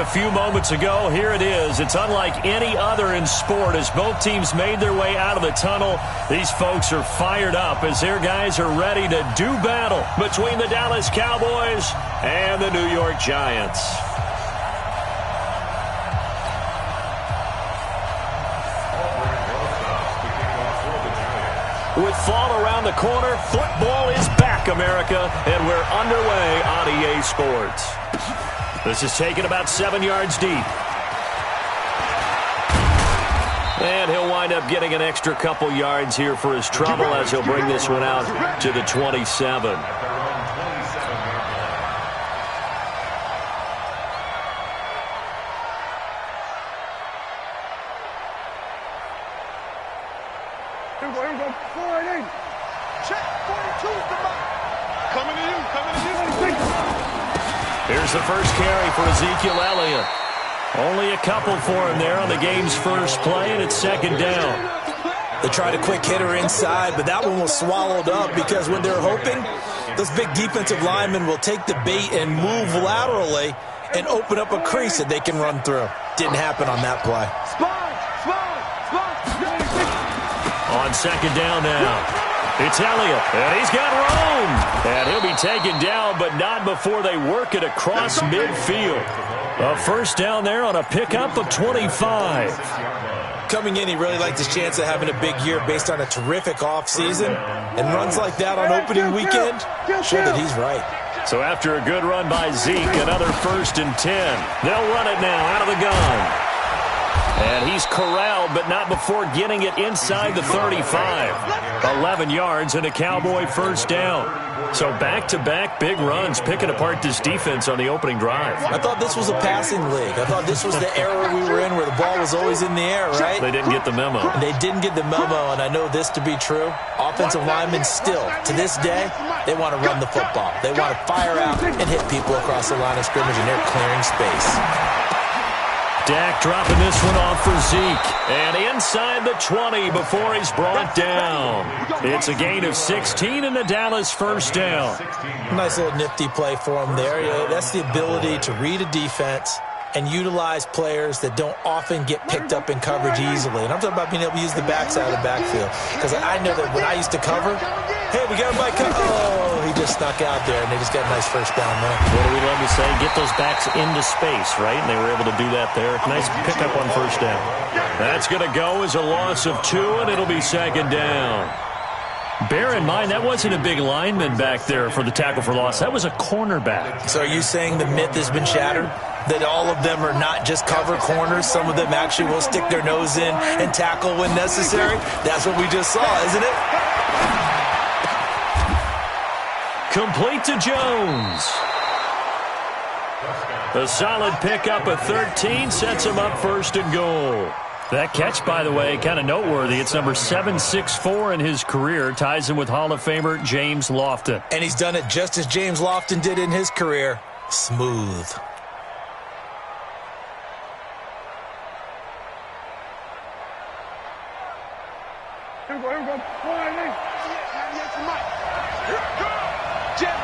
a few moments ago. Here it is. It's unlike any other in sport as both teams made their way out of the tunnel. These folks are fired up as their guys are ready to do battle between the Dallas Cowboys and the New York Giants. With fall around the corner, football is back, America, and we're underway on EA Sports. This is taken about 7 yards deep. And he'll wind up getting an extra couple yards here for his trouble as he'll bring this one out to the 27. Here's the first carry for Ezekiel Elliott. Only a couple for him there on the game's first play, and it's second down. They tried a quick hitter inside, but that one was swallowed up because when they're hoping, those big defensive linemen will take the bait and move laterally and open up a crease that they can run through. Didn't happen on that play. On second down now. It's Elliott, and he's got room. And he'll be taken down, but not before they work it across midfield. A first down there on a pickup of 25. Coming in, he really liked his chance of having a big year based on a terrific offseason. And runs like that on opening weekend, show that he's right. So after a good run by Zeke, another 1st and 10. They'll run it now out of the gun. And he's corralled, but not before getting it inside the 35. 11 yards and a Cowboy first down. So back-to-back big runs, picking apart this defense on the opening drive. I thought this was a passing league. I thought this was the era we were in where the ball was always in the air, right? They didn't get the memo. And they didn't get the memo, and I know this to be true. Offensive linemen still, to this day, they want to run the football. They want to fire out and hit people across the line of scrimmage, and they're clearing space. Dak dropping this one off for Zeke. And inside the 20 before he's brought down. It's a gain of 16 and the Dallas first down. Nice little nifty play for him there. That's the ability to read a defense and utilize players that don't often get picked up in coverage easily. And I'm talking about being able to use the backside of the backfield. Because I know that when I used to cover, hey, we got him by oh, he just snuck out there, and they just got a nice first down there. What do we love to say? Get those backs into space, right? And they were able to do that there. Nice pickup on first down. That's going to go as a loss of 2, and it'll be second down. Bear in mind, that wasn't a big lineman back there for the tackle for loss. That was a cornerback. So are you saying the myth has been shattered? That all of them are not just cover corners? Some of them actually will stick their nose in and tackle when necessary? That's what we just saw, isn't it? Complete to Jones. A solid pickup of 13 sets him up 1st and goal. That catch, by the way, kind of noteworthy. It's number 764 in his career. Ties him with Hall of Famer James Lofton. And he's done it just as James Lofton did in his career. Smooth. Here we go. Jim.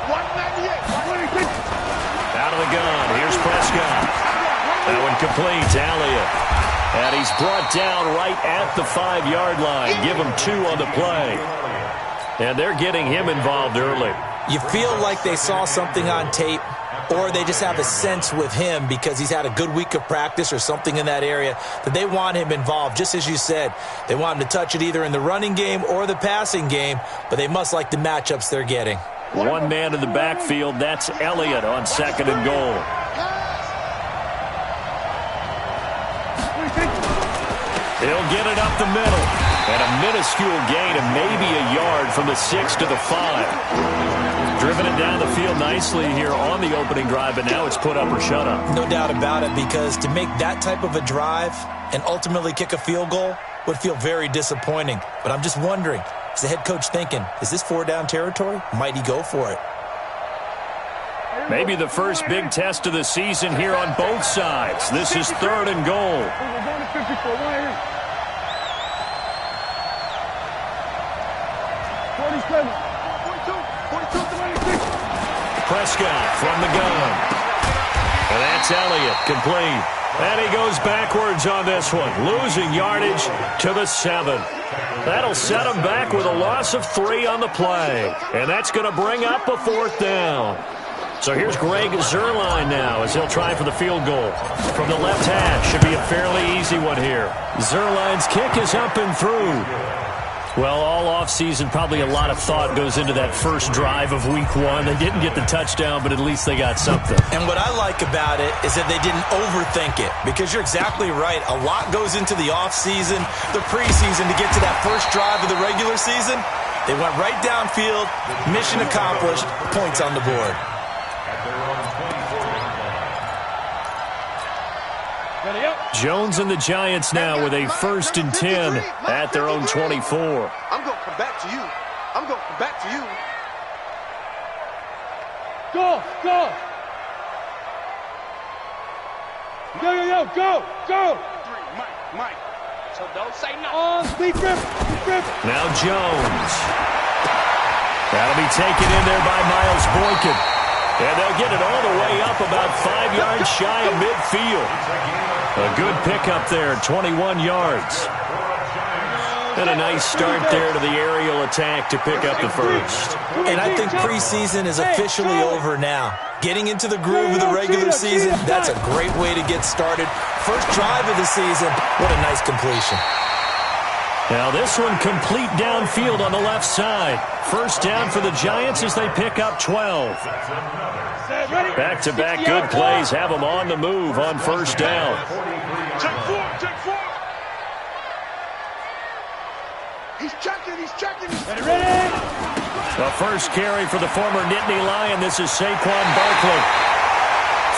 198. Out of the gun. Here's Prescott. That one complete. Elliott. And he's brought down right at the 5-yard line. Give him 2 on the play. And they're getting him involved early. You feel like they saw something on tape, or they just have a sense with him because he's had a good week of practice or something in that area that they want him involved. Just as you said, they want him to touch it either in the running game or the passing game, but they must like the matchups they're getting. One man in the backfield, that's Elliott on 2nd and goal. He'll get it up the middle. And a minuscule gain of maybe a yard from the 6 to the 5. Driven it down the field nicely here on the opening drive, but now it's put up or shut up. No doubt about it, because to make that type of a drive and ultimately kick a field goal would feel very disappointing. But I'm just wondering, is the head coach thinking, is this 4-down territory? Might he go for it? Maybe the first big test of the season here on both sides. This is 3rd and goal. 47. 42. Prescott from the gun. And that's Elliott, complete. And he goes backwards on this one, losing yardage to the 7. That'll set him back with a loss of 3 on the play. And that's going to bring up a 4th down. So here's Greg Zuerlein now as he'll try for the field goal. From the left hash, should be a fairly easy one here. Zuerlein's kick is up and through. Well, all offseason, probably a lot of thought goes into that first drive of week 1. They didn't get the touchdown, but at least they got something. And what I like about it is that they didn't overthink it, because you're exactly right. A lot goes into the offseason, the preseason, to get to that first drive of the regular season. They went right downfield, mission accomplished, points on the board. Jones and the Giants now with a 1st and 10 at their own 24. I'm going to come back to you. I'm going to come back to you. Go, go. Go. 3, Mike. So don't say nothing. Deep grip. Now Jones. That'll be taken in there by Miles Boykin. And they'll get it all the way up about 5 yards shy of midfield. A good pickup there, 21 yards. And a nice start there to the aerial attack to pick up the first. And I think preseason is officially over now. Getting into the groove of the regular season, that's a great way to get started. First drive of the season, what a nice completion. Now this one complete downfield on the left side. First down for the Giants as they pick up 12. Back-to-back good plays have them on the move on first down. Check 4. He's checking. Ready? The first carry for the former Nittany Lion. This is Saquon Barkley.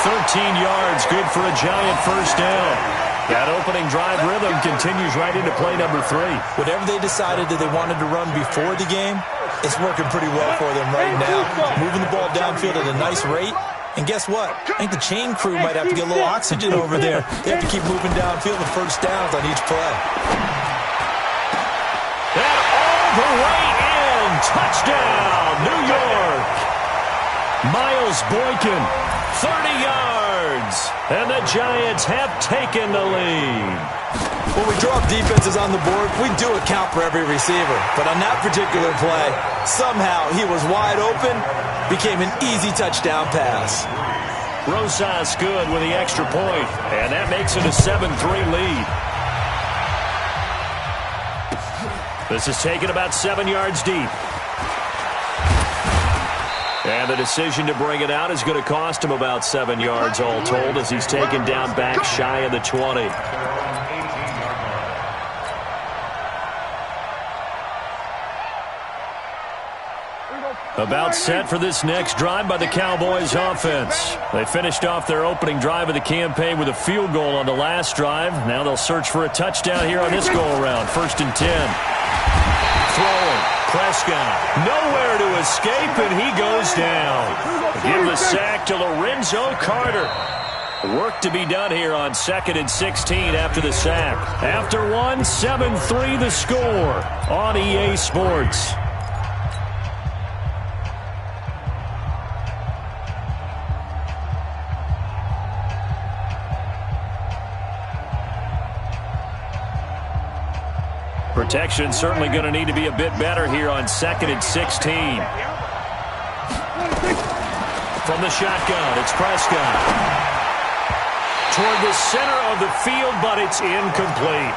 13 yards, good for a Giant first down. That opening drive rhythm continues right into play number 3. Whatever they decided that they wanted to run before the game, it's working pretty well for them right now. Moving the ball downfield at a nice rate. And guess what? I think the chain crew might have to get a little oxygen over there. They have to keep moving downfield with first downs on each play. That all the way in. Touchdown, New York. Miles Boykin, 30 yards. And the Giants have taken the lead. When we draw up defenses on the board, we do account for every receiver. But on that particular play, somehow he was wide open, became an easy touchdown pass. Rosas good with the extra point, and that makes it a 7-3 lead. This is taken about 7 yards deep. And the decision to bring it out is going to cost him about 7 yards all told as he's taken down back shy of the 20. About set for this next drive by the Cowboys offense. They finished off their opening drive of the campaign with a field goal on the last drive. Now they'll search for a touchdown here on this go-around. 1st and 10. Throwing. Prescott. Nowhere to escape, and he goes down. Give the sack to Lorenzo Carter. Work to be done here on 2nd and 16 after the sack. After one, 7-3 the score on EA Sports. Protection certainly going to need to be a bit better here on 2nd and 16. From the shotgun, it's Prescott. Toward the center of the field, but it's incomplete.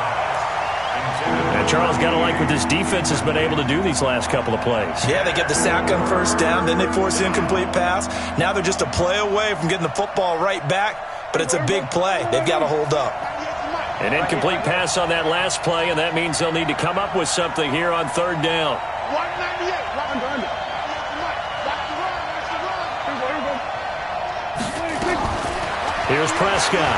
And Charles, got to like what this defense has been able to do these last couple of plays. Yeah, they get the sack on first down, then they force the incomplete pass. Now they're just a play away from getting the football right back, but it's a big play. They've got to hold up. An incomplete pass on that last play, and that means they'll need to come up with something here on 3rd down. 198. Here's Prescott.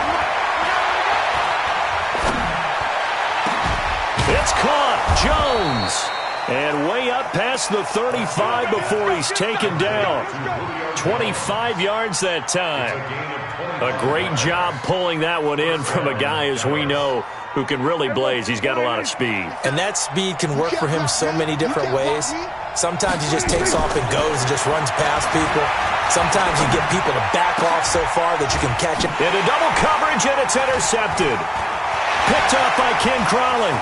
It's caught. Jones. And way up past the 35 before he's taken down. 25 yards that time. A great job pulling that one in from a guy, as we know, who can really blaze. He's got a lot of speed. And that speed can work for him so many different ways. Sometimes he just takes off and goes and just runs past people. Sometimes you get people to back off so far that you can catch him. Into double coverage, and it's intercepted. Picked up by Ken Crawley.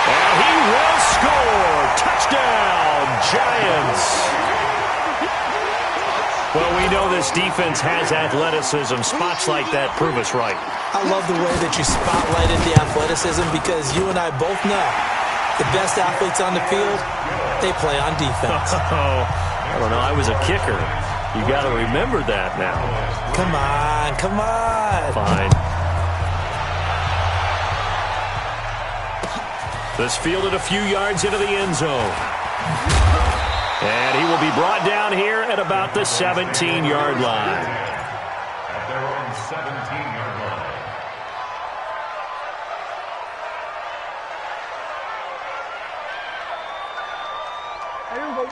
And he will score. Touchdown, Giants. Well, we know this defense has athleticism. Spots like that prove us right. I love the way that you spotlighted the athleticism because you and I both know the best athletes on the field, they play on defense. I don't know. I was a kicker. You got to remember that now. Come on, come on. Fine. This fielded a few yards into the end zone. And he will be brought down here at about the 17-yard line. At their own 17-yard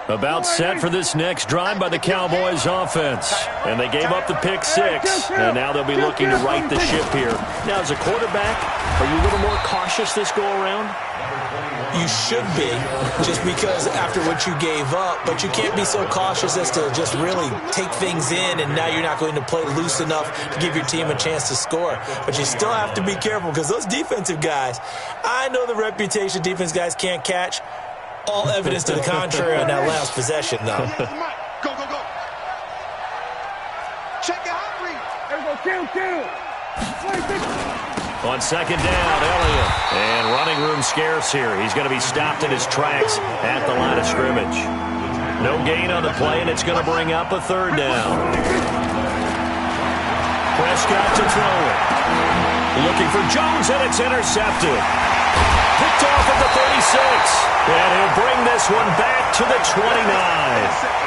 line. About set for this next drive by the Cowboys offense. And they gave up the pick six. And now they'll be looking to right the ship here. Now, as a quarterback, are you a little more cautious this go-around? You should be, just because after what you gave up, but you can't be so cautious as to just really take things in, and now you're not going to play loose enough to give your team a chance to score. But you still have to be careful because those defensive guys, I know the reputation defense guys can't catch. All evidence to the contrary on that last possession, though. Go, go, go. Check it out, Reed. There we go, kill. On second down, Elliott. And running room scarce here. He's going to be stopped in his tracks at the line of scrimmage. No gain on the play, and it's going to bring up a third down. Prescott to throw it. Looking for Jones, and it's intercepted. Picked off at the 36. And he'll bring this one back to the 29.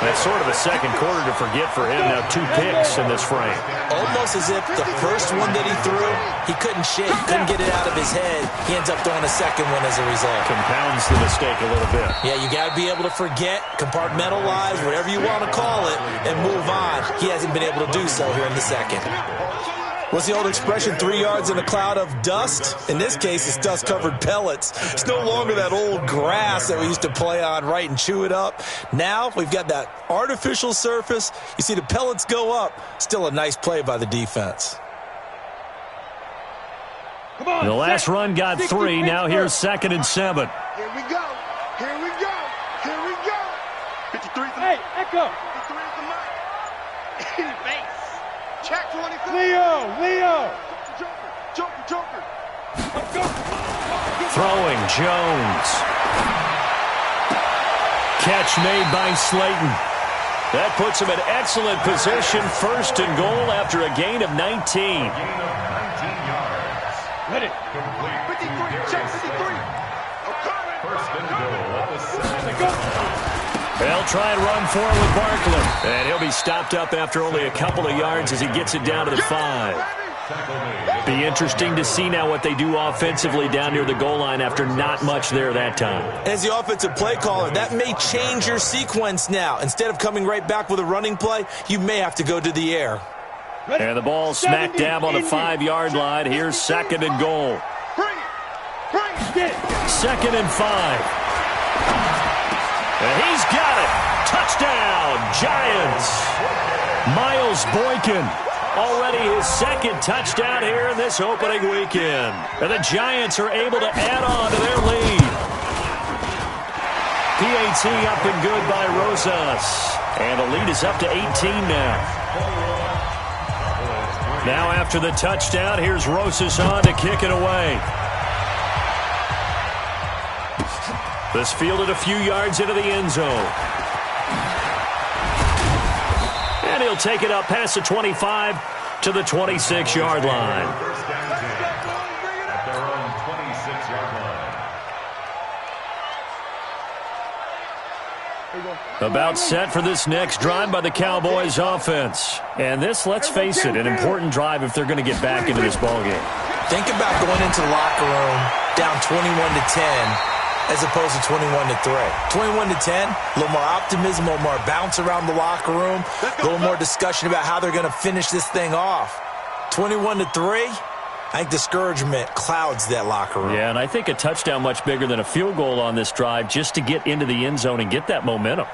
That's sort of a second quarter to forget for him. Now 2 picks in this frame. Almost as if the first one that he threw, he couldn't shake, couldn't get it out of his head. He ends up throwing a second one as a result. Compounds the mistake a little bit. Yeah, you got to be able to forget, compartmentalize, whatever you want to call it, and move on. He hasn't been able to do so here in the second. What's the old expression, 3 yards in a cloud of dust? In this case, it's dust-covered pellets. It's no longer that old grass that we used to play on, right, and chew it up. Now we've got that artificial surface. You see the pellets go up. Still a nice play by the defense. Come on, the last run got 3. Now here's 2nd and 7. Here we go. Here we go. Here we go. 53. Hey, Echo. 53 is the mark. In the face. Check 24. Leo. Joker. Throwing Jones. Catch made by Slayton. That puts him in excellent position. 1st and goal after a gain of 19. Ready. 53. Check 53. First and goal at the 7. They'll try and run for it with Barkley. And he'll be stopped up after only a couple of yards as he gets it down to the 5. Be interesting to see now what they do offensively down near the goal line after not much there that time. As the offensive play caller, that may change your sequence now. Instead of coming right back with a running play, you may have to go to the air. And the ball smack dab on the 5-yard line. Here's 2nd and goal. Bring it. 2nd and 5. And he's got it. Touchdown, Giants. Miles Boykin, already his 2nd touchdown here in this opening weekend. And the Giants are able to add on to their lead. PAT up and good by Rosas. And the lead is up to 18 now. Now after the touchdown, here's Rosas on to kick it away. This fielded a few yards into the end zone. And he'll take it up past the 25 to the 26-yard line. First down at their own 26-yard line. About set for this next drive by the Cowboys offense. And this, let's face it, an important drive if they're going to get back into this ballgame. Think about going into the locker room down 21-10 as opposed to 21-3. 21-10, a little more optimism, a little more bounce around the locker room, a little more discussion about how they're going to finish this thing off. 21-3. I think discouragement clouds that locker room. Yeah, and I think a touchdown much bigger than a field goal on this drive just to get into the end zone and get that momentum.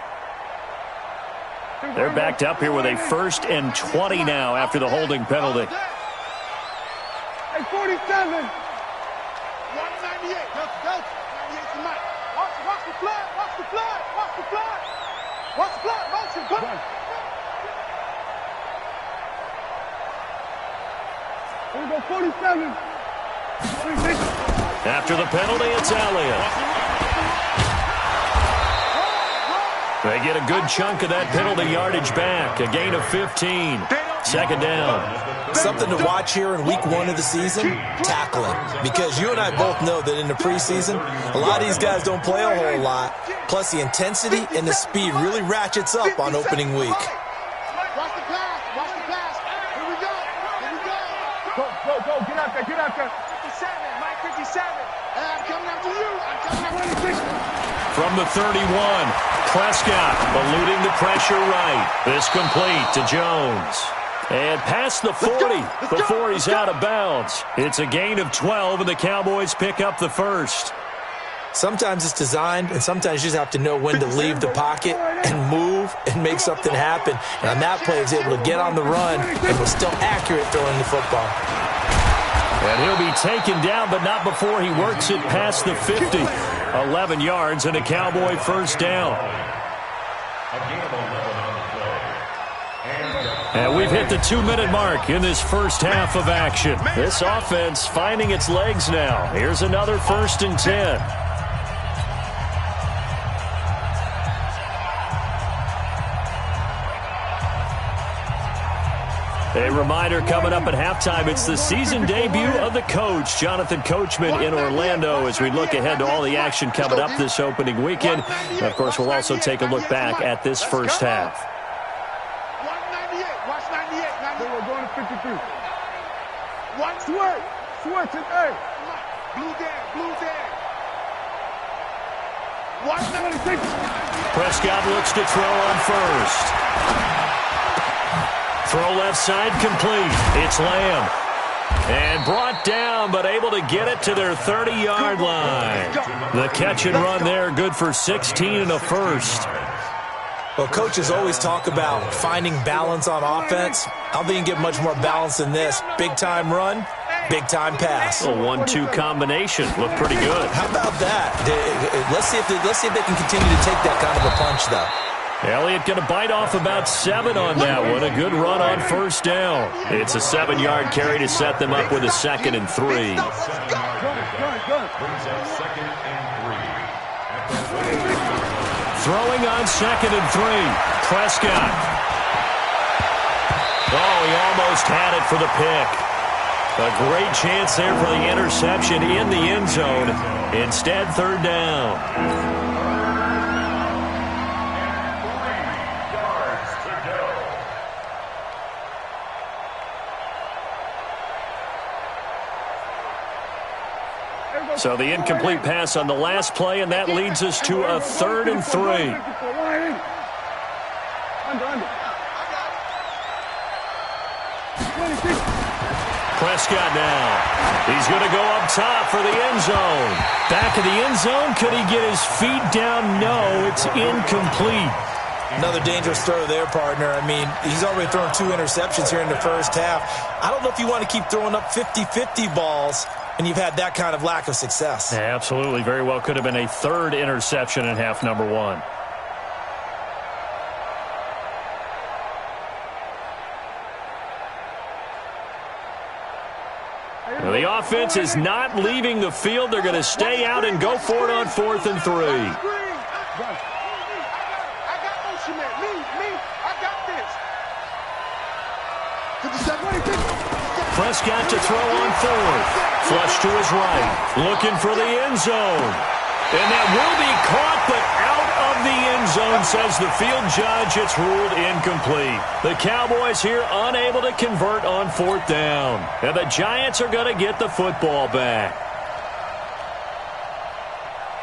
They're backed up here with a 1st and 20 now after the holding penalty. Hey, 47. 198. Go. 98's the mic. Watch the flag. Watch the flag. Watch the flag. Watch the flag. Motion. Put it. Here we go, 47. 46. After the penalty, it's Elliott. They get a good chunk of that penalty yardage back. A gain of 15. 2nd down. Something to watch here in week 1 of the season, tackling. Because you and I both know that in the preseason, a lot of these guys don't play a whole lot. Plus, the intensity and the speed really ratchets up on opening week. Watch the pass. Watch the pass. Here we go. Go. Get out there. 57. Mike 57. I'm coming after you. I'm coming after you. From the 31, Prescott eluding the pressure right. This complete to Jones. And past the 40 before he's out of bounds. It's a gain of 12, and the Cowboys pick up the 1st. Sometimes it's designed, and sometimes you just have to know when to leave the pocket and move and make something happen. And on that play, he was able to get on the run and was still accurate throwing the football. And he'll be taken down, but not before he works it past the 50. 11 yards and a Cowboy 1st down. And we've hit the 2-minute mark in this first half of action. This offense finding its legs now. Here's another 1st and 10. A reminder coming up at halftime, it's the season debut of the coach, Jonathan Coachman in Orlando, as we look ahead to all the action coming up this opening weekend. And of course, we'll also take a look back at this first half. 198. Watch 98. We're going to 53. One switch and A. Blue down. 196. Prescott looks to throw on 1st. Throw left side complete. It's Lamb. And brought down, but able to get it to their 30-yard line. The catch and run there, good for 16 and a 1st. Well, coaches always talk about finding balance on offense. I don't think you can get much more balance than this. Big-time run, big-time pass. A 1-2 combination. Looked pretty good. How about that? Let's see if they can continue to take that kind of a punch, though. Elliott going to bite off about 7 on that one. A good run on 1st down. It's a 7-yard carry to set them up with a 2nd and 3. Brings up 2nd and 3. Throwing on 2nd and 3. Prescott. Oh, he almost had it for the pick. A great chance there for the interception in the end zone. Instead, 3rd down. So the incomplete pass on the last play, and that leads us to a 3rd and 3. Prescott now. He's going to go up top for the end zone. Back of the end zone. Could he get his feet down? No, it's incomplete. Another dangerous throw there, partner. I mean, he's already thrown 2 interceptions here in the first half. I don't know if you want to keep throwing up 50-50 balls and you've had that kind of lack of success. Yeah, absolutely. Very well could have been a 3rd interception in half number 1. Well, the offense is not leaving the field. They're going to stay out and go for it on 4th and 3. Prescott to throw on 4th. Flush to his right. Looking for the end zone. And that will be caught, but out of the end zone, says the field judge. It's ruled incomplete. The Cowboys here unable to convert on 4th down. And the Giants are going to get the football back.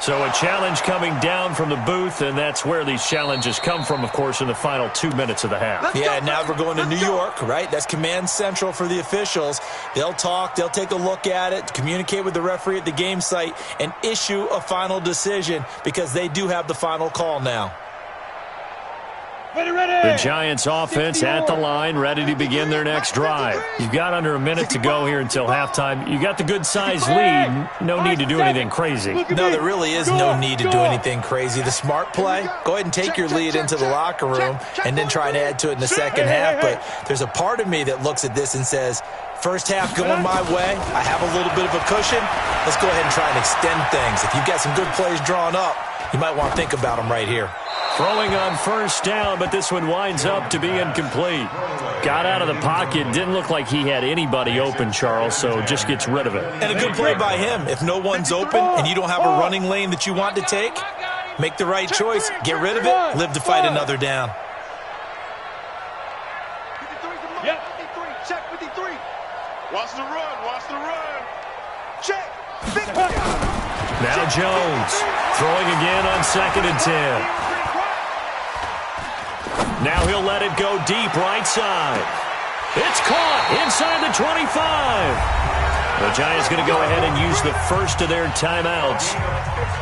So a challenge coming down from the booth, and that's where these challenges come from, of course, in the final 2 minutes of the half. Yeah, now we're going to New York, right? That's command central for the officials. They'll talk, they'll take a look at it, communicate with the referee at the game site, and issue a final decision because they do have the final call now. The Giants offense at the line, ready to begin their next drive. You've got under a minute to go here until halftime. You got the good-sized lead. No need to do anything crazy. No, there really is no need to do anything crazy. The smart play, go ahead and take your lead into the locker room and then try and add to it in the second half. But there's a part of me that looks at this and says, first half going my way, I have a little bit of a cushion. Let's go ahead and try and extend things. If you've got some good plays drawn up, you might want to think about them right here. Throwing on first down, but this one winds up to be incomplete. Got out of the pocket. Didn't look like he had anybody open, Charles, so just gets rid of it. And a good play by him. If no one's open and you don't have a running lane that you want to take, make the right choice. Get rid of it. Live to fight another down. Yep. 53. Check 53. Watch the run. Watch the run. Check. 50. Now Jones throwing again on 2nd and 10. Now he'll let it go deep right side. It's caught inside the 25. The Giants going to go ahead and use the first of their timeouts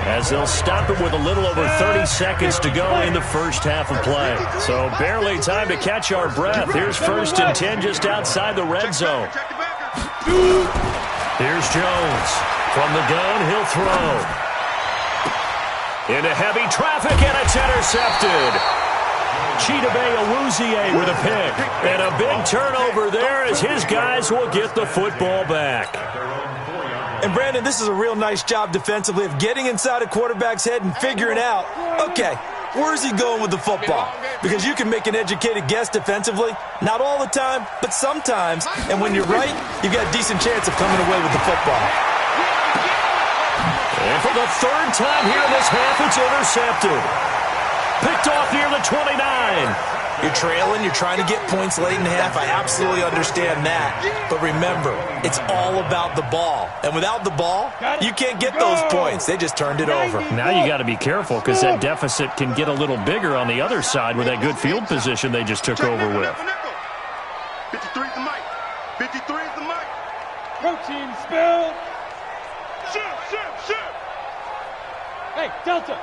as they'll stop it with a little over 30 seconds to go in the first half of play. So barely time to catch our breath. Here's 1st and 10 just outside the red zone. Here's Jones. From the gun, he'll throw. Into heavy traffic, and it's intercepted. Chidobe Awuzie with a pick. And a big turnover there as his guys will get the football back. And, Brandon, this is a real nice job defensively of getting inside a quarterback's head and figuring out, okay, where's he going with the football? Because you can make an educated guess defensively. Not all the time, but sometimes. And when you're right, you've got a decent chance of coming away with the football. And for the 3rd time here in this half, it's intercepted. Picked off near the 29. You're trailing, you're trying to get points late in the half. I absolutely understand that. But remember, it's all about the ball. And without the ball, you can't get those points. They just turned it over. Now you got to be careful because that deficit can get a little bigger on the other side with that good field position they just took over with. 53 is the mic. 53 is the mic. Protein spill. Shoot. Hey, Delta.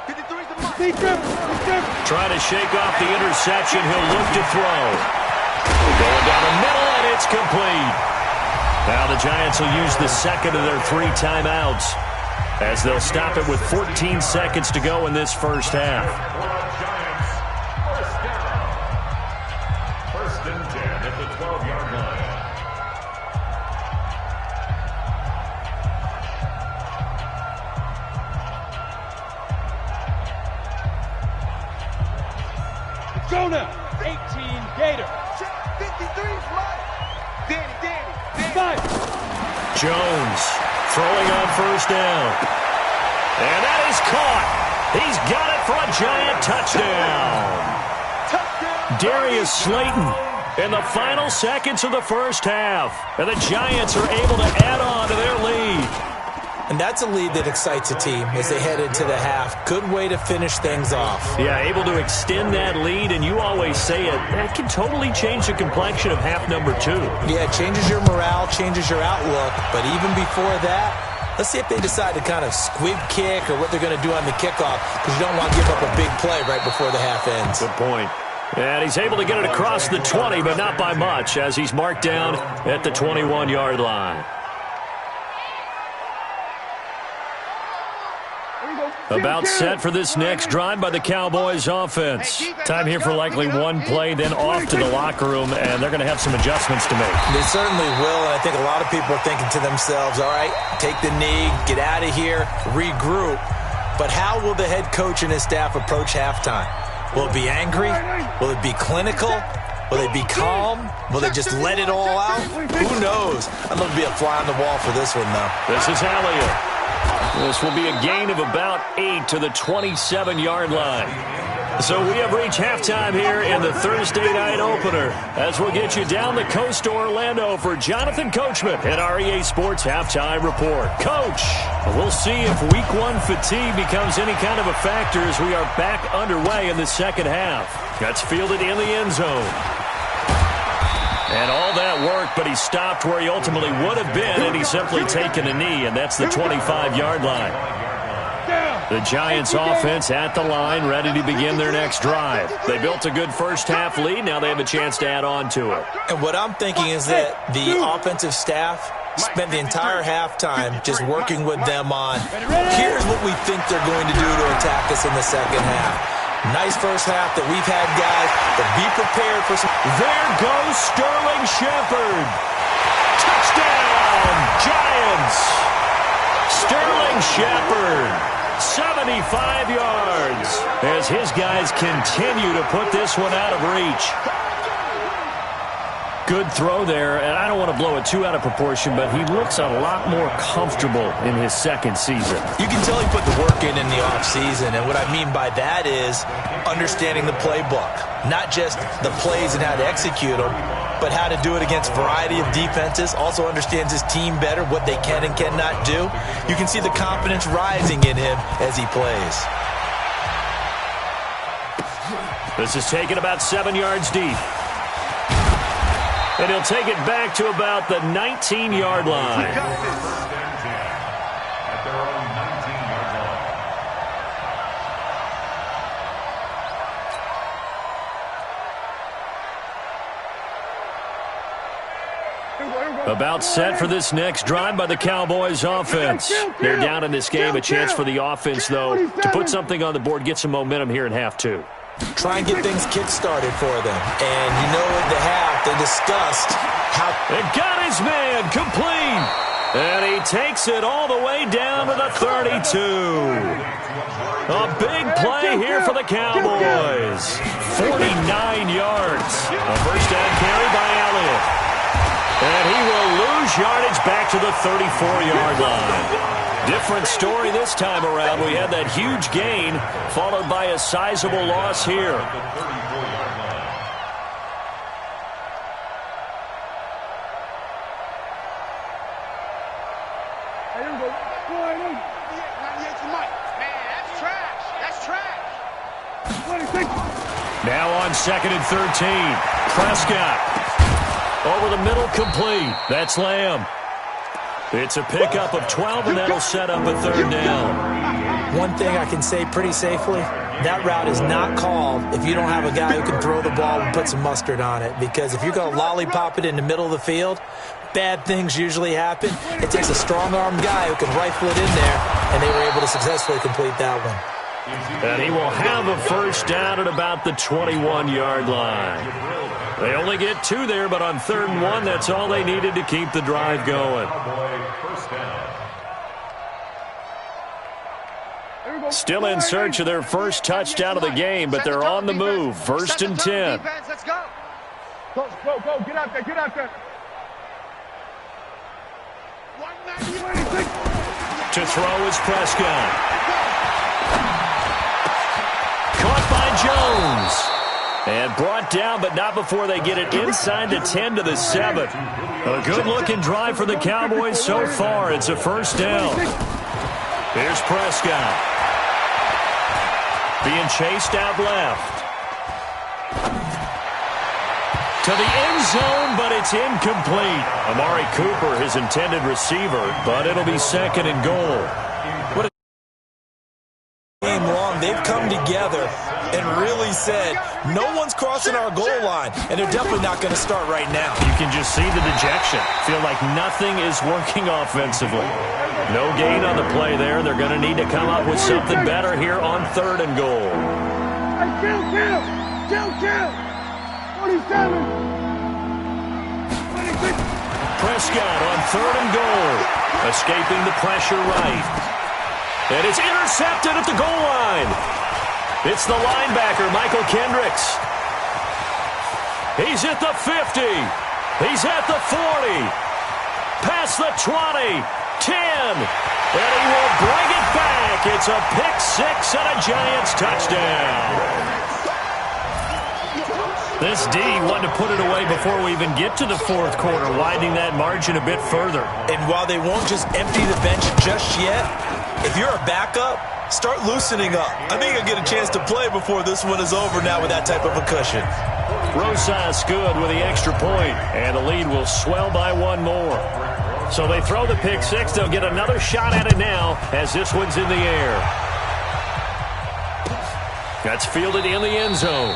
53 is the mic. Be careful. Trying to shake off the interception. He'll look to throw. Going down the middle, and it's complete. Now the Giants will use the second of their 3 timeouts as they'll stop it with 14 seconds to go in this first half. First and 10 at the 12-yard line. Go now. 18 Gator. 53 is mine. Danny. 5. Jones throwing on first down. And that is caught. He's got it for a Giant touchdown. Darius Slayton in the final seconds of the first half. And the Giants are able to add on to their lead. And that's a lead that excites a team as they head into the half. Good way to finish things off. Yeah, able to extend that lead, and you always say it, that can totally change the complexion of half number 2. Yeah, it changes your morale, changes your outlook. But even before that, let's see if they decide to kind of squib kick or what they're going to do on the kickoff, because you don't want to give up a big play right before the half ends. Good point. And he's able to get it across the 20, but not by much, as he's marked down at the 21-yard line. About set for this next drive by the Cowboys offense. Time here for likely one play, then off to the locker room, and they're going to have some adjustments to make. They certainly will, and I think a lot of people are thinking to themselves, all right, take the knee, get out of here, regroup. But how will the head coach and his staff approach halftime? Will it be angry? Will it be clinical? Will they be calm? Will they just let it all out? Who knows? I'd love to be a fly on the wall for this one, though. This is Elliott. This will be a gain of about 8 to the 27-yard line. So we have reached halftime here in the Thursday night opener, as we'll get you down the coast to Orlando for Jonathan Coachman at our EA Sports Halftime Report. Coach, we'll see if Week 1 fatigue becomes any kind of a factor as we are back underway in the second half. That's fielded in the end zone. And all that work, but he stopped where he ultimately would have been, and he's simply taken a knee, and that's the 25-yard line. The Giants offense at the line, ready to begin their next drive. They built a good first-half lead. Now they have a chance to add on to it. And what I'm thinking is that the offensive staff spent the entire halftime just working with them on, here's what we think they're going to do to attack us in the second half. Nice first half that we've had, guys, but be prepared for some. There goes Sterling Shepard. Touchdown, Giants. Sterling Shepard. 75 yards as his guys continue to put this one out of reach. Good throw there, and I don't want to blow it too out of proportion, but he looks a lot more comfortable in his second season. You can tell he put the work in the offseason, and what I mean by that is understanding the playbook, not just the plays and how to execute them, but how to do it against a variety of defenses. Also understands his team better, what they can and cannot do. You can see the confidence rising in him as he plays. This is taken about 7 yards deep. And he'll take it back to about the 19-yard line. At their own 19-yard line. About set for this next drive by the Cowboys offense. They're down in this game. A chance for the offense, though, to put something on the board, get some momentum here in half two. Try and get things kick-started for them. And you know at the half, they discussed how... It got his man complete. And he takes it all the way down to the 32. A big play here for the Cowboys. 49 yards. A first down carry by Elliott. And he will lose yardage back to the 34-yard line. Different story this time around. We had that huge gain, followed by a sizable loss here. Now on 2nd and 13. Prescott. Over the middle, complete. That's Lamb. It's a pickup of 12, and that'll set up a third down. One thing I can say pretty safely, that route is not called if you don't have a guy who can throw the ball and put some mustard on it. Because if you're going to lollipop it in the middle of the field, bad things usually happen. It takes a strong-armed guy who can rifle it in there, and they were able to successfully complete that one. And he will have a first down at about the 21-yard line. They only get 2 there, but on 3rd and 1, that's all they needed to keep the drive going. Still in search of their first touchdown of the game, but they're on the move. 1st and 10. Let's go. Go, get out there, get out there. To throw is Prescott. Caught by Jones. And brought down, but not before they get it inside the 10 to the 7. A good-looking drive for the Cowboys so far. It's a first down. Here's Prescott. Being chased out left. To the end zone, but it's incomplete. Amari Cooper, his intended receiver, but it'll be 2nd and goal. What a game long. They've come together and really said, no one's crossing our goal line, and they're definitely not going to start right now. You can just see the dejection. Feel like nothing is working offensively. No gain on the play there. They're going to need to come up with something better here on 3rd and goal. Kill. 47. Prescott on 3rd and goal. Escaping the pressure right. And it's intercepted at the goal line. It's the linebacker, Michael Kendricks. He's at the 50. He's at the 40. Past the 20. 10. And he will bring it back. It's a pick 6 and a Giants touchdown. This D wanted to put it away before we even get to the fourth quarter, widening that margin a bit further. And while they won't just empty the bench just yet, if you're a backup, start loosening up. I think you'll get a chance to play before this one is over now with that type of a cushion. Rosas good with the extra point, and the lead will swell by one more. So they throw the pick six. They'll get another shot at it now as this one's in the air. That's fielded in the end zone.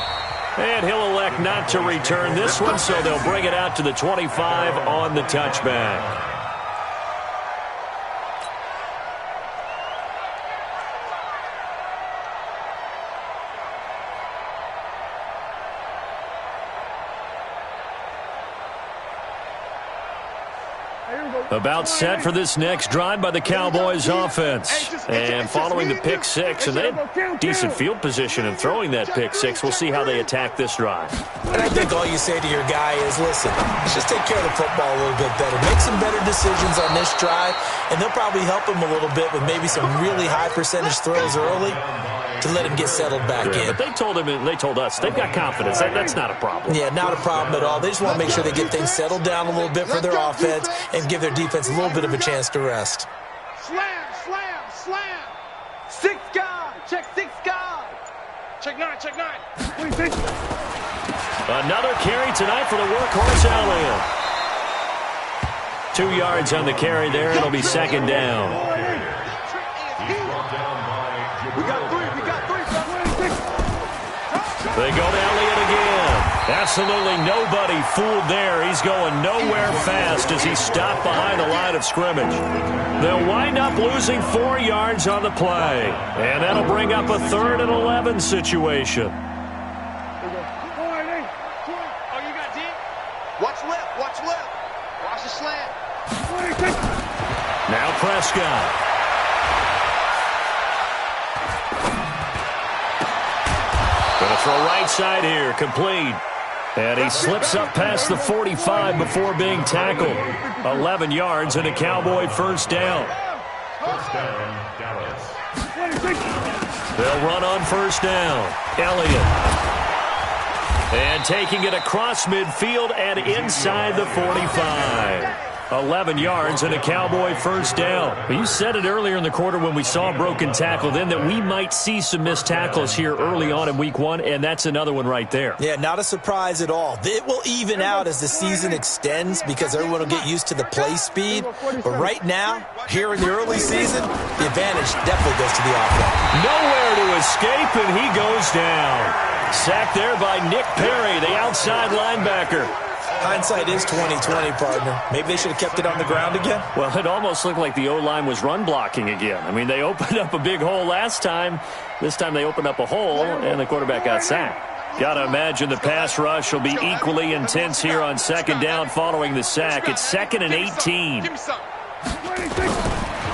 And he'll elect not to return this one, so they'll bring it out to the 25 on the touchback. About set for this next drive by the Cowboys offense. And following the pick six, and they had decent field position in throwing that pick six. We'll see how they attack this drive. And I think all you say to your guy is, listen, let's just take care of the football a little bit better. Make some better decisions on this drive, and they'll probably help him a little bit with maybe some really high percentage throws early to let him get settled back in. But they told him, and they told us, they've got confidence. That's not a problem. Yeah, not a problem at all. They just want to make sure they get things settled down a little bit for their offense and give their defense a little bit of a chance to rest. Slam, slam, slam. Six guard. Check six guard. Check nine, check nine. What do you think? Another carry tonight for the workhorse Elliott. 2 yards on the carry there. It'll be second down. We got three. They go to Elliott again. Absolutely nobody fooled there. He's going nowhere fast as he stopped behind the line of scrimmage. They'll wind up losing 4 yards on the play. And that'll bring up a 3rd and 11 situation. Oh, you got deep? Watch left. Watch the slant. Now Prescott. Going to throw right side here, complete. And he slips up past the 45 before being tackled. 11 yards and a Cowboy first down. First down, Dallas. They'll run on first down. Elliott. And taking it across midfield and inside the 45. 11 yards and a Cowboy first down. Well, you said it earlier in the quarter when we saw a broken tackle then that we might see some missed tackles here early on in week one, and that's another one right there. Yeah, not a surprise at all. It will even out as the season extends because everyone will get used to the play speed. But right now, here in the early season, the advantage definitely goes to the offense. Nowhere to escape, and he goes down. Sacked there by Nick Perry, the outside linebacker. Hindsight is 20/20, partner. Maybe they should have kept it on the ground again. Well, it almost looked like the O-line was run blocking again. I mean, they opened up a big hole last time. This time they opened up a hole, and the quarterback got sacked. Got to imagine the pass rush will be equally intense here on second down following the sack. It's 2nd and 18.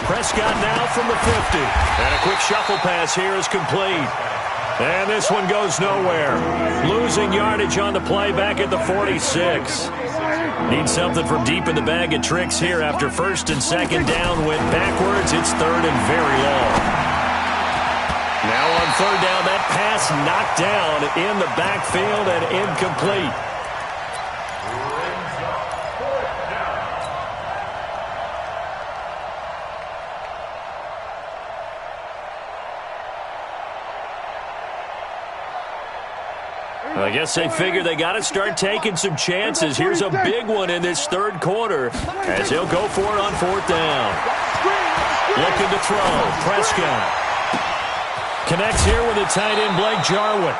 Prescott now from the 50. And a quick shuffle pass here is complete. And this one goes nowhere. Losing yardage on the play back at the 46. Need something from deep in the bag of tricks here after first and second down went backwards. It's 3rd and very long. Now on 3rd down, that pass knocked down in the backfield and incomplete. I guess they figure they got to start taking some chances. Here's a big one in this 3rd quarter as he'll go for it on 4th down. Looking to throw. Prescott connects here with the tight end Blake Jarwin.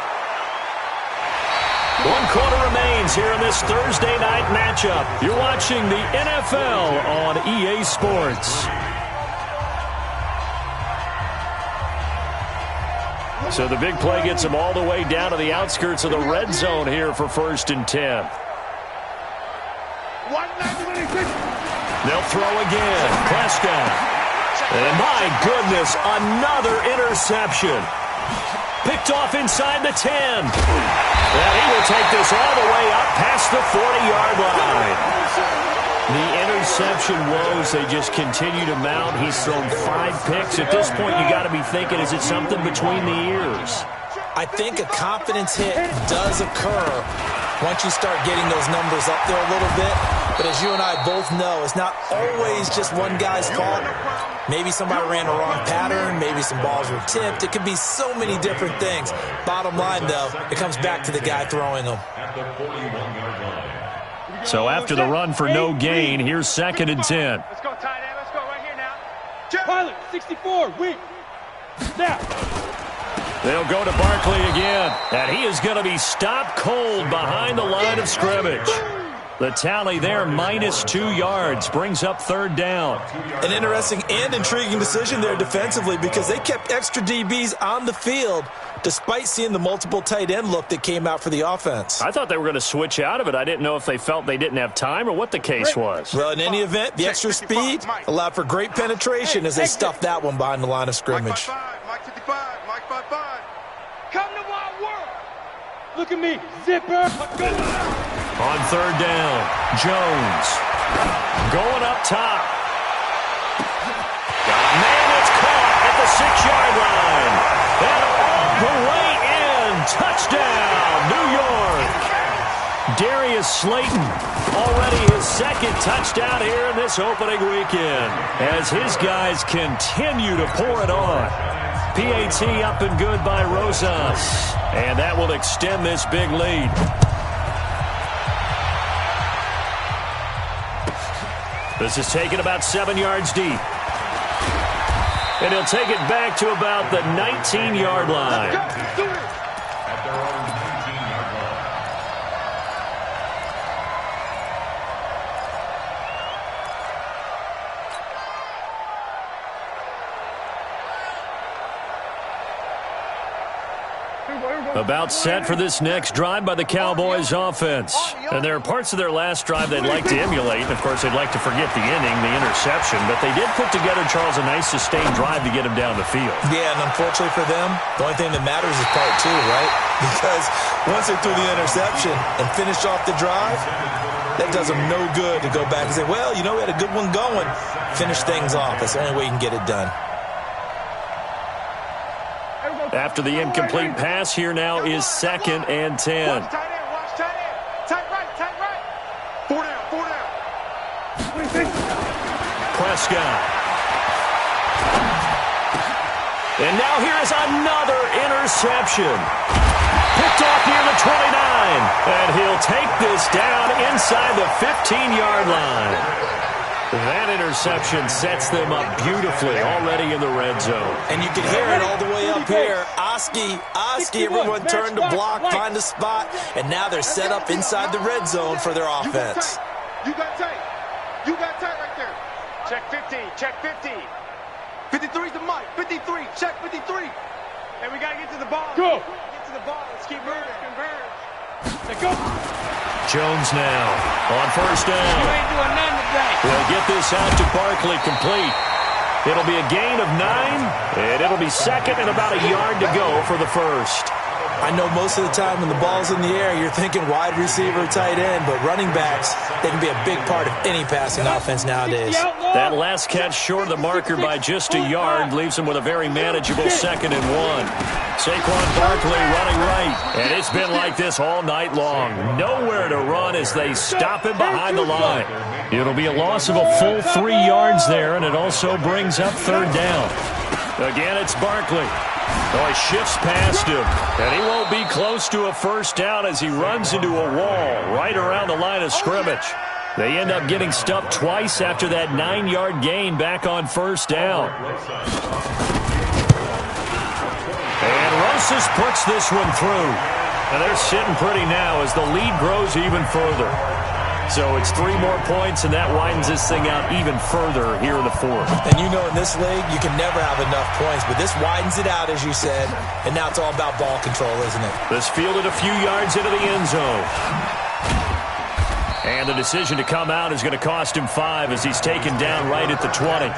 1 quarter remains here in this Thursday night matchup. You're watching the NFL on EA Sports. So the big play gets him all the way down to the outskirts of the red zone here for 1st and 10. They'll throw again. Prescott. And my goodness, another interception. Picked off inside the 10. And he will take this all the way up past the 40-yard line. The interception woes, they just continue to mount. He's thrown 5 picks. At this point, you got to be thinking, is it something between the ears? I think a confidence hit does occur once you start getting those numbers up there a little bit. But as you and I both know, it's not always just one guy's fault. Maybe somebody ran a wrong pattern. Maybe some balls were tipped. It could be so many different things. Bottom line, though, it comes back to the guy throwing them. So after the run for no gain, here's 2nd and 10. Let's go, tight end. Let's go right here now. Pilot, 64, weak. Snap. They'll go to Barkley again, and he is going to be stopped cold behind the line of scrimmage. The tally there, -2 yards, brings up 3rd down. An interesting and intriguing decision there defensively because they kept extra DBs on the field despite seeing the multiple tight end look that came out for the offense. I thought they were going to switch out of it. I didn't know if they felt they didn't have time or what the case was. Well, in any event, the extra speed allowed for great penetration as they stuffed that one behind the line of scrimmage. Mike 55, Mike 55. Come to my world. Look at me, zipper. Go. On 3rd down, Jones going up top. Man, it's caught at the 6-yard line. And all the way in. Touchdown, New York. Darius Slayton, already his 2nd touchdown here in this opening weekend, as his guys continue to pour it on. PAT up and good by Rosas, and that will extend this big lead. This is taken about 7 yards deep. And he'll take it back to about the 19-yard line. At their own 19-yard line. About set for this next drive by the Cowboys offense. And there are parts of their last drive they'd like to emulate. And of course, they'd like to forget the inning, the interception. But they did put together, Charles, a nice sustained drive to get him down the field. Yeah, and unfortunately for them, the only thing that matters is part 2, right? Because once they threw the interception and finished off the drive, that does them no good to go back and say, well, you know, we had a good one going. Finish things off. That's the only way you can get it done. After the incomplete pass, here now is 2nd and 10. Watch tight end, watch tight end. Tight right, tight right. 4 down, 4 down. Prescott. And now here is another interception. Picked off near the 29. And he'll take this down inside the 15-yard line. That interception sets them up beautifully already in the red zone. And you can hear it all the way up here. Oski, everyone turned to block, find a spot, and now they're set up inside the red zone for their offense. You got tight. You got tight right there. Check 15, check 15. 53's the mic. 53, check 53. And we got to get to the ball. Go. Get to the ball. Let's keep moving. Converge. Let's go. Jones now on 1st down. You ain't doing nothing today. They'll get this out to Barkley complete. It'll be a gain of 9, and it'll be 2nd and about a yard to go for the 1st. I know most of the time when the ball's in the air, you're thinking wide receiver, tight end, but running backs, they can be a big part of any passing offense nowadays. That last catch short of the marker by just a yard leaves him with a very manageable 2nd and 1. Saquon Barkley running right, and it's been like this all night long. Nowhere to run as they stop him behind the line. It'll be a loss of a full 3 yards there, and it also brings up 3rd down. Again, it's Barkley. Oh, he shifts past him, and he won't be close to a 1st down as he runs into a wall right around the line of scrimmage. They end up getting stuffed twice after that 9-yard gain back on 1st down. And Rosas puts this one through. And they're sitting pretty now as the lead grows even further. So it's 3 more points, and that widens this thing out even further here in the 4th. And you know in this league, you can never have enough points, but this widens it out, as you said, and now it's all about ball control, isn't it? This fielded a few yards into the end zone. And the decision to come out is going to cost him 5 as he's taken down right at the 20.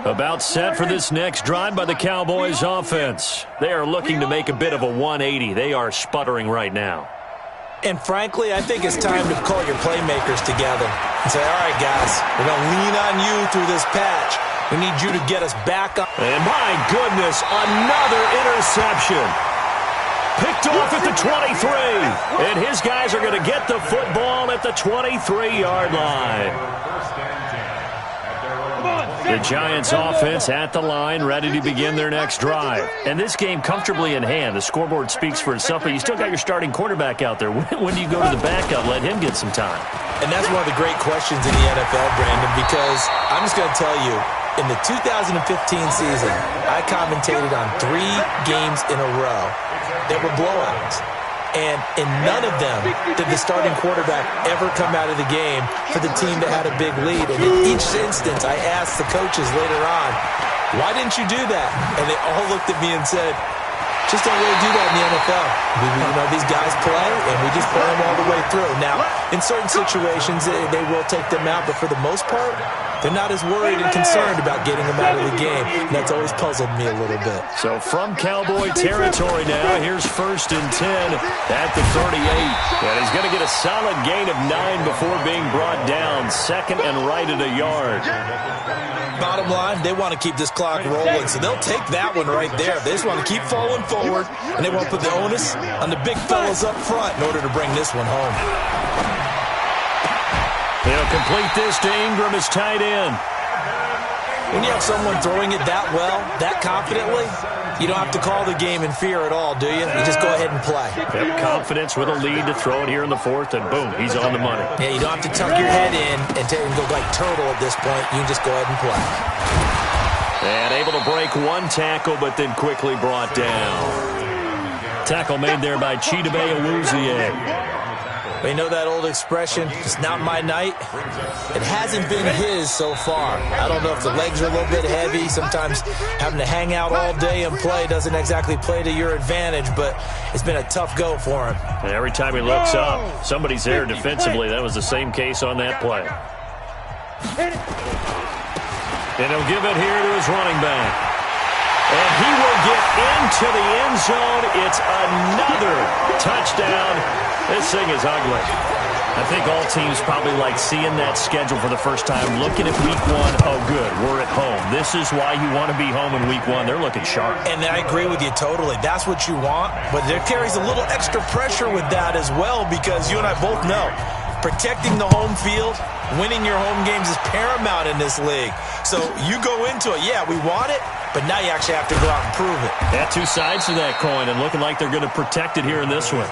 About set for this next drive by the Cowboys offense. They are looking to make a bit of a 180. They are sputtering right now. And frankly, I think it's time to call your playmakers together and say, all right, guys, we're going to lean on you through this patch. We need you to get us back up. And my goodness, another interception. Picked off at the 23. And his guys are going to get the football at the 23-yard line. The Giants offense at the line, ready to begin their next drive. And this game comfortably in hand. The scoreboard speaks for itself, but you still got your starting quarterback out there. When do you go to the backup, let him get some time? And that's one of the great questions in the NFL, Brandon, because I'm just going to tell you, in the 2015 season, I commentated on 3 games in a row that were blowouts. And in none of them did the starting quarterback ever come out of the game for the team that had a big lead. And in each instance, I asked the coaches later on, why didn't you do that? And they all looked at me and said, just don't really do that in the NFL. These guys play, and we just play them all the way through. Now, in certain situations, they will take them out, but for the most part, they're not as worried and concerned about getting them out of the game. And that's always puzzled me a little bit. So from Cowboy territory now, here's 1st and 10 at the 38. And he's going to get a solid gain of 9 before being brought down. 2nd and right at a yard. Bottom line, they want to keep this clock rolling, so they'll take that one right there. They just want to keep falling forward, and they want to put the onus on the big fellas up front in order to bring this one home. He'll complete this to Ingram as tight end. When you have someone throwing it that well, that confidently, you don't have to call the game in fear at all, do you? You just go ahead and play. Yep, confidence with a lead to throw it here in the 4th, and boom, he's on the money. Yeah, you don't have to tuck your head in and go like turtle at this point. You can just go ahead and play. And able to break 1 tackle, but then quickly brought down. Tackle made there by Chidobe Awuzie. You know that old expression, it's not my night? It hasn't been his so far. I don't know if the legs are a little bit heavy. Sometimes having to hang out all day and play doesn't exactly play to your advantage, but it's been a tough go for him. And every time he looks up, somebody's there defensively. That was the same case on that play. And he'll give it here to his running back. And he will get into the end zone. It's another touchdown. This thing is ugly. I think all teams probably like seeing that schedule for the first time, looking at week 1. Oh, good, we're at home. This is why you want to be home in week 1. They're looking sharp. And I agree with you totally. That's what you want. But there carries a little extra pressure with that as well, because you and I both know protecting the home field, winning your home games is paramount in this league. So you go into it, yeah, we want it, but now you actually have to go out and prove it. Yeah, 2 sides to that coin, and looking like they're going to protect it here in this one.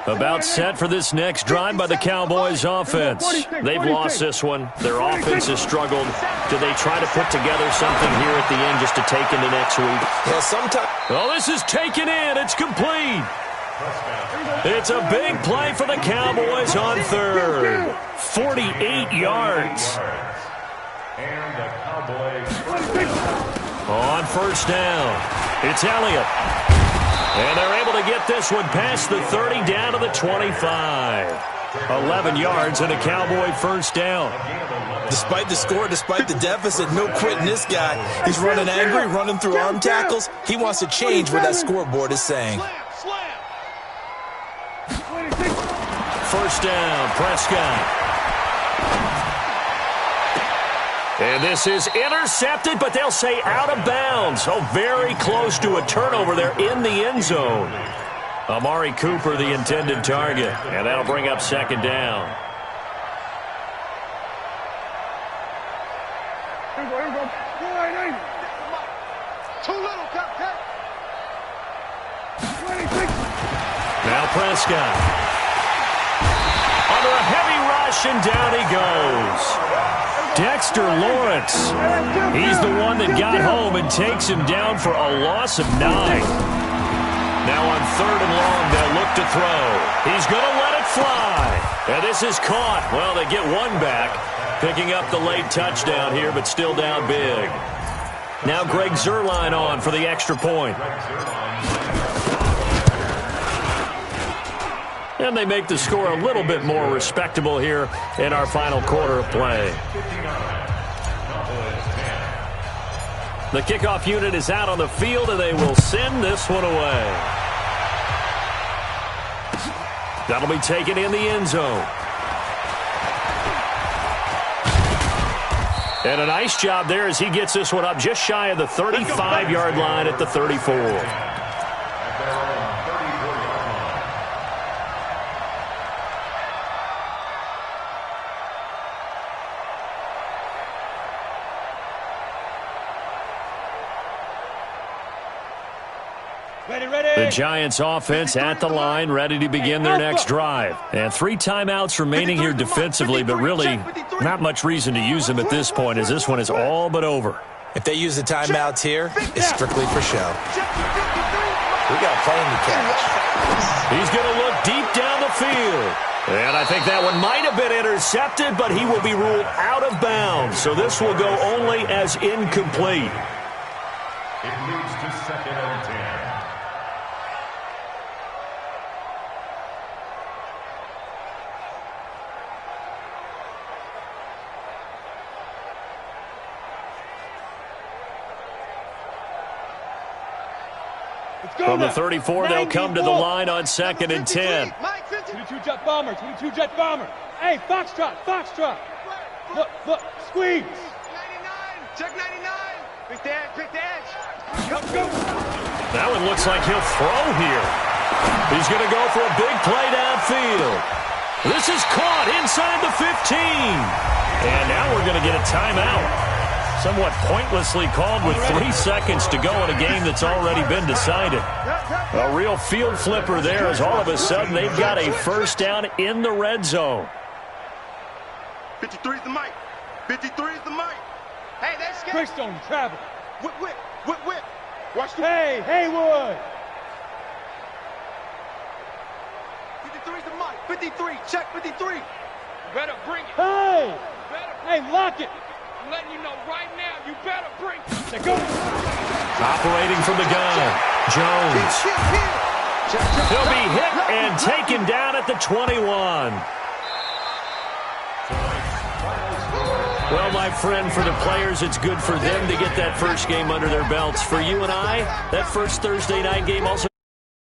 About set for this next drive by the Cowboys offense. They've lost this one. Their offense has struggled. Do they try to put together something here at the end just to take into next week? Yeah, sometimes. Oh, this is taken in. It's complete. It's a big play for the Cowboys on 3rd. 48 yards. On 1st down, it's Elliott. And they're able to get this one past the 30 down to the 25. 11 yards and a Cowboy 1st down. Despite the score, despite the deficit, no quitting this guy. He's running angry, running through arm tackles. He wants to change what that scoreboard is saying. 1st down, Prescott. And this is intercepted, but they'll say out of bounds. Oh, very close to a turnover there in the end zone. Amari Cooper, the intended target. And that'll bring up 2nd down. Now Prescott. Under a heavy rush, and down he goes. Dexter Lawrence, he's the one that got home and takes him down for a loss of 9. Now on 3rd and long, they'll look to throw. He's going to let it fly. And this is caught. Well, they get 1 back, picking up the late touchdown here, but still down big. Now Greg Zuerlein on for the extra point. And they make the score a little bit more respectable here in our final quarter of play. The kickoff unit is out on the field, and they will send this one away. That'll be taken in the end zone. And a nice job there as he gets this one up just shy of the 35-yard line at the 34. The Giants offense at the line, ready to begin their next drive. And 3 timeouts remaining here defensively, but really not much reason to use them at this point as this one is all but over. If they use the timeouts here, it's strictly for show. We got a plane to catch. He's going to look deep down the field. And I think that one might have been intercepted, but he will be ruled out of bounds. So this will go only as incomplete. It leads to 2nd and 10. From the 34, they'll come to the line on 2nd and 10. 22 jet bomber, 22 jet bomber. Hey, Foxtrot, Foxtrot. Look, squeeze. 99, check 99. Big dash. Go. That one looks like he'll throw here. He's going to go for a big play downfield. This is caught inside the 15. And now we're going to get a timeout. Somewhat pointlessly called with 3 seconds to go in a game that's already been decided. A real field flipper there as all of a sudden they've got a first down in the red zone. 53 is the mic. 53 is the mic. Hey, that's good. Greystone travel. Whip. Watch the... Hey, Haywood. 53 is the mic. 53, check 53. You better bring it. Hey, lock it. I'm letting you know right now, you better bring it. Let's go. Operating from the gun, Jones. He'll be hit and taken down at the 21. Well, my friend, for the players, it's good for them to get that first game under their belts. For you and I, that first Thursday night game also